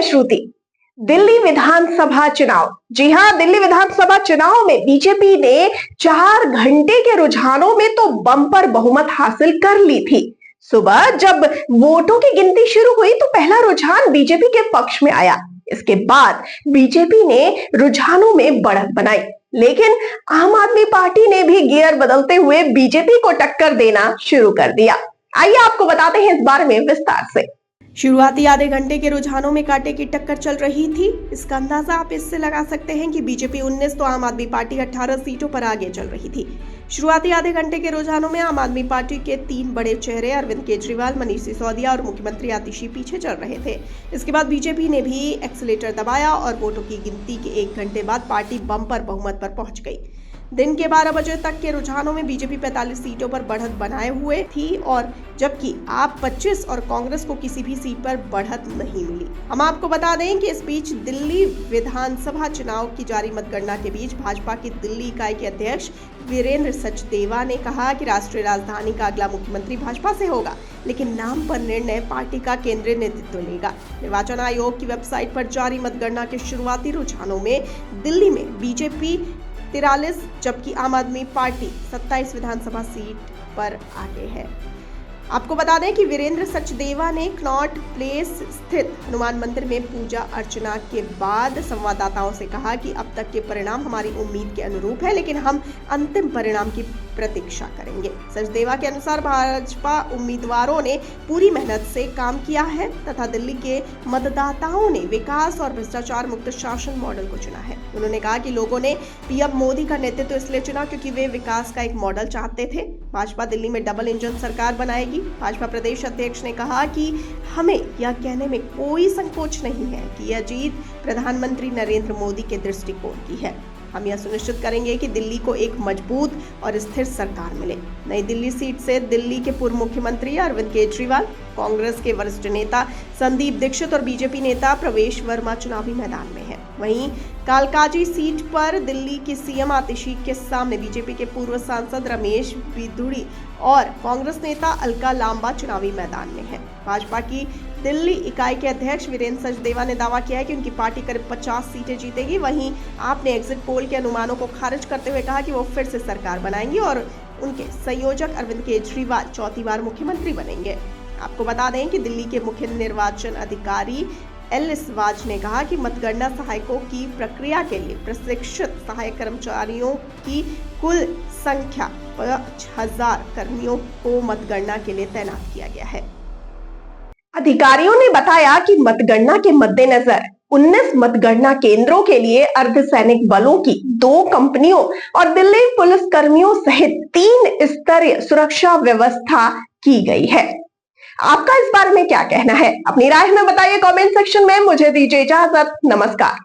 श्रुति। दिल्ली विधानसभा चुनाव, जी हां, दिल्ली विधानसभा चुनाव में बीजेपी ने 4 घंटे के रुझानों में तो बम्पर बहुमत हासिल कर ली थी। सुबह जब वोटों की गिनती शुरू हुई तो पहला रुझान बीजेपी के पक्ष में आया। इसके बाद बीजेपी ने रुझानों में बढ़त बनाई, लेकिन आम आदमी पार्टी ने भी गियर बदलते हुए बीजेपी को टक्कर देना शुरू कर दिया। आइए आपको बताते हैं इस बारे में विस्तार से। शुरुआती आधे घंटे के रुझानों में कांटे की टक्कर चल रही थी। इसका अंदाजा आप इससे लगा सकते हैं कि बीजेपी 19 तो आम आदमी पार्टी 18 सीटों पर आगे चल रही थी। शुरुआती आधे घंटे के रुझानों में आम आदमी पार्टी के 3 बड़े चेहरे अरविंद केजरीवाल, मनीष सिसोदिया और मुख्यमंत्री आतिशी पीछे चल रहे थे। इसके बाद बीजेपी ने भी एक्सीलेटर दबाया और वोटों की गिनती के 1 घंटे बाद पार्टी बम्पर बहुमत पर पहुंच गई। दिन के 12 बजे तक के रुझानों में बीजेपी 45 सीटों पर बढ़त बनाए हुए थी, और जबकि आप 25 और कांग्रेस को किसी भी सीट पर बढ़त नहीं मिली। हम आपको बता दें कि इस बीच दिल्ली विधानसभा चुनाव की जारी मतगणना के बीच भाजपा की दिल्ली इकाई के अध्यक्ष वीरेंद्र सचदेवा ने कहा कि राष्ट्रीय राजधानी का अगला मुख्यमंत्री भाजपा से होगा, लेकिन नाम पर निर्णय पार्टी का केंद्रीय नेतृत्व लेगा। निर्वाचन आयोग की वेबसाइट पर जारी मतगणना के शुरुआती रुझानों में दिल्ली में बीजेपी 43 जबकि आम आदमी पार्टी 27 विधानसभा सीट पर आगे है। आपको बता दें कि वीरेंद्र सचदेवा ने कनॉट प्लेस स्थित हनुमान मंदिर में पूजा अर्चना के बाद संवाददाताओं से कहा कि अब तक के परिणाम हमारी उम्मीद के अनुरूप है, लेकिन हम अंतिम परिणाम की प्रतीक्षा करेंगे। सचदेवा के अनुसार भाजपा उम्मीदवारों ने पूरी मेहनत से काम किया है तथा दिल्ली के मतदाताओं ने विकास और भ्रष्टाचार मुक्त शासन मॉडल को चुना है। उन्होंने कहा कि लोगों ने पीएम मोदी का नेतृत्व इसलिए चुना क्योंकि वे विकास का एक मॉडल चाहते थे। भाजपा दिल्ली में डबल इंजन सरकार बनाएगी। भाजपा प्रदेश अध्यक्ष ने कहा कि हमें यह कहने में कोई संकोच नहीं है कि यह जीत प्रधानमंत्री नरेंद्र मोदी के दृष्टिकोण की है। हम यह सुनिश्चित करेंगे कि दिल्ली को एक मजबूत और स्थिर सरकार मिले। नई दिल्ली सीट से दिल्ली के पूर्व मुख्यमंत्री अरविंद केजरीवाल, कांग्रेस के वरिष्ठ नेता संदीप दीक्षित और बीजेपी नेता प्रवेश वर्मा चुनावी मैदान में हैं। वहीं कालकाजी सीट पर दिल्ली की सीएम आतिशी के सामने बीजेपी के पूर्व सांसद रमेश बिधूड़ी और कांग्रेस नेता अलका लांबा चुनावी मैदान में हैं। भाजपा की दिल्ली इकाई के अध्यक्ष वीरेंद्र सचदेवा ने दावा किया है कि उनकी पार्टी करीब 50 सीटें जीतेगी। वहीं आपने एग्जिट पोल के अनुमानों को खारिज करते हुए कहा कि वो फिर से सरकार बनाएंगी और उनके संयोजक अरविंद केजरीवाल चौथी बार मुख्यमंत्री बनेंगे। आपको बता दें कि दिल्ली के मुख्य निर्वाचन अधिकारी एल.वाज ने कहा कि मतगणना सहायकों की प्रक्रिया के लिए प्रशिक्षित सहायक कर्मचारियों की कुल संख्या 5000 कर्मियों को मतगणना के लिए तैनात किया गया है। अधिकारियों ने बताया कि मतगणना के मद्देनजर 19 मतगणना केंद्रों के लिए अर्धसैनिक बलों की 2 कंपनियों और दिल्ली पुलिस कर्मियों सहित 3 स्तरीय सुरक्षा व्यवस्था की गई है। आपका इस बारे में क्या कहना है? अपनी राय हमें बताइए कमेंट सेक्शन में। मुझे दीजिए इजाजत। नमस्कार।